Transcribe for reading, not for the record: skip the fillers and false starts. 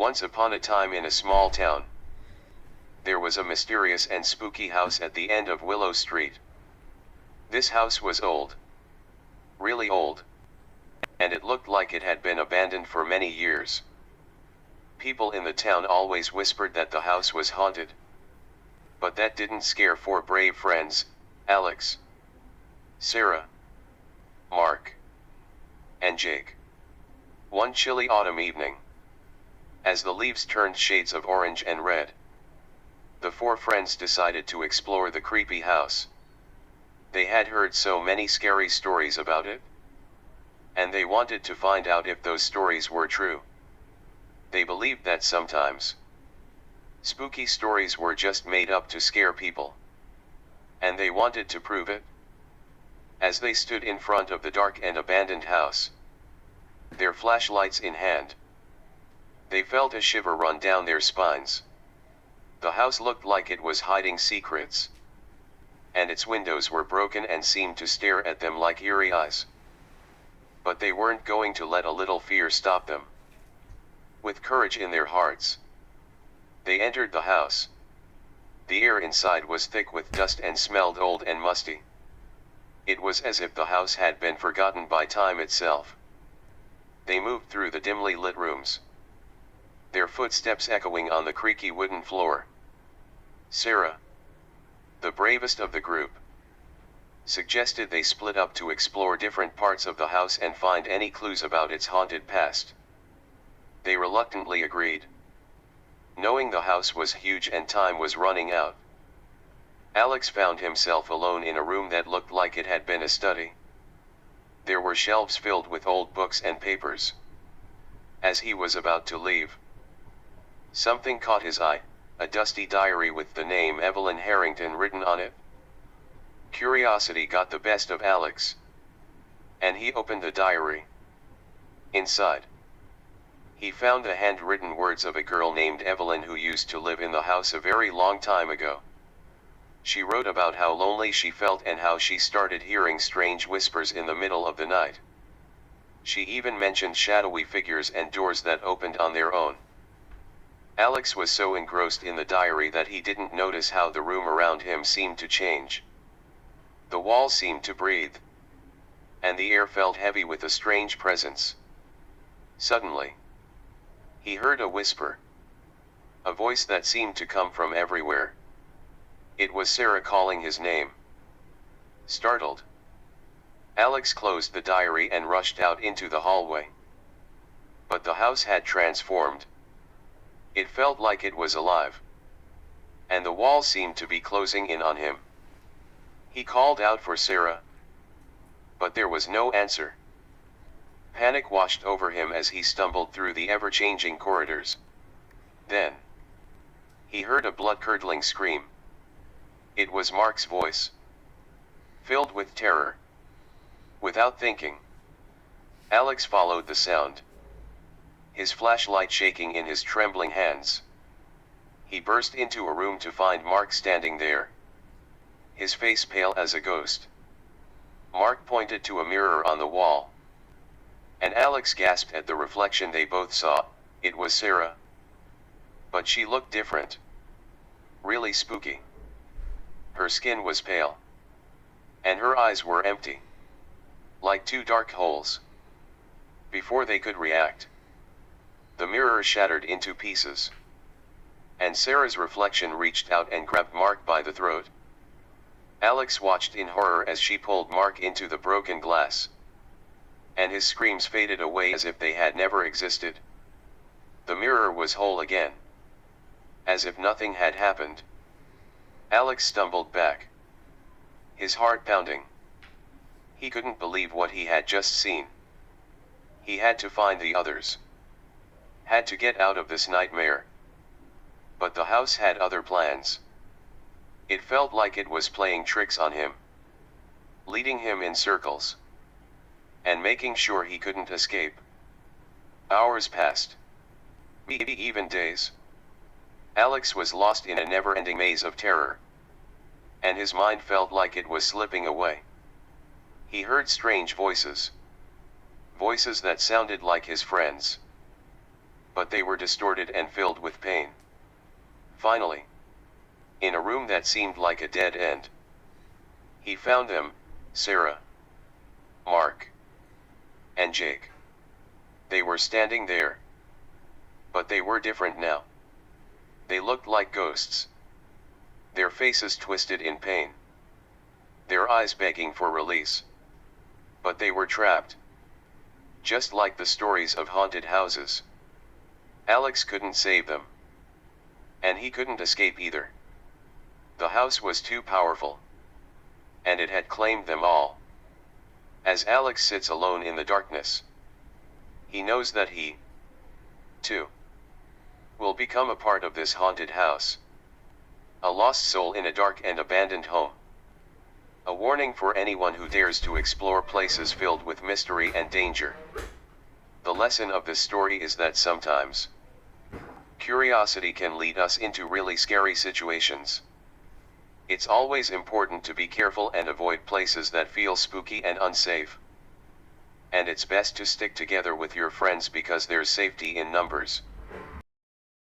Once upon a time in a small town, there was a mysterious and spooky house at the end of Willow Street. This house was old, really old, and it looked like it had been abandoned for many years. People in the town always whispered that the house was haunted. But that didn't scare four brave friends, Alex, Sarah, Mark, and Jake. One chilly autumn evening, as the leaves turned shades of orange and red, the four friends decided to explore the creepy house. They had heard so many scary stories about it, and they wanted to find out if those stories were true. They believed that sometimes spooky stories were just made up to scare people, and they wanted to prove it. As they stood in front of the dark and abandoned house, their flashlights in hand, they felt a shiver run down their spines. The house looked like it was hiding secrets, and its windows were broken and seemed to stare at them like eerie eyes. But they weren't going to let a little fear stop them. With courage in their hearts, they entered the house. The air inside was thick with dust and smelled old and musty. It was as if the house had been forgotten by time itself. They moved through the dimly lit rooms, their footsteps echoing on the creaky wooden floor. Sarah, the bravest of the group, suggested they split up to explore different parts of the house and find any clues about its haunted past. They reluctantly agreed, knowing the house was huge and time was running out. Alex found himself alone in a room that looked like it had been a study. There were shelves filled with old books and papers. As he was about to leave, something caught his eye, a dusty diary with the name Evelyn Harrington written on it. Curiosity got the best of Alex, and he opened the diary. Inside, he found the handwritten words of a girl named Evelyn who used to live in the house a very long time ago. She wrote about how lonely she felt and how she started hearing strange whispers in the middle of the night. She even mentioned shadowy figures and doors that opened on their own. Alex was so engrossed in the diary that he didn't notice how the room around him seemed to change. The walls seemed to breathe, and the air felt heavy with a strange presence. Suddenly, he heard a whisper, a voice that seemed to come from everywhere. It was Sarah calling his name. Startled, Alex closed the diary and rushed out into the hallway. But the house had transformed. It felt like it was alive, and the walls seemed to be closing in on him. He called out for Sarah, but there was no answer. Panic washed over him as he stumbled through the ever-changing corridors. Then, he heard a blood-curdling scream. It was Mark's voice. Filled with terror, without thinking, Alex followed the sound, his flashlight shaking in his trembling hands. He burst into a room to find Mark standing there, his face pale as a ghost. Mark pointed to a mirror on the wall, and Alex gasped at the reflection they both saw. It was Sarah. But she looked different. Really spooky. Her skin was pale, and her eyes were empty, like two dark holes. Before they could react, the mirror shattered into pieces, and Sarah's reflection reached out and grabbed Mark by the throat. Alex watched in horror as she pulled Mark into the broken glass, and his screams faded away as if they had never existed. The mirror was whole again, as if nothing had happened. Alex stumbled back, his heart pounding. He couldn't believe what he had just seen. He had to find the others, had to get out of this nightmare. But the house had other plans. It felt like it was playing tricks on him, leading him in circles, and making sure he couldn't escape. Hours passed, maybe even days. Alex was lost in a never-ending maze of terror, and his mind felt like it was slipping away. He heard strange voices, voices that sounded like his friends. but they were distorted and filled with pain. Finally, in a room that seemed like a dead end, he found them, Sarah, Mark, and Jake. They were standing there. But they were different now. They looked like ghosts. Their faces twisted in pain. Their eyes begging for release. But they were trapped. Just like the stories of haunted houses. Alex couldn't save them. And he couldn't escape either. The house was too powerful. And it had claimed them all. As Alex sits alone in the darkness, he knows that he, too, will become a part of this haunted house. A lost soul in a dark and abandoned home. A warning for anyone who dares to explore places filled with mystery and danger. The lesson of this story is that sometimes, curiosity can lead us into really scary situations. It's always important to be careful and avoid places that feel spooky and unsafe. And it's best to stick together with your friends because there's safety in numbers.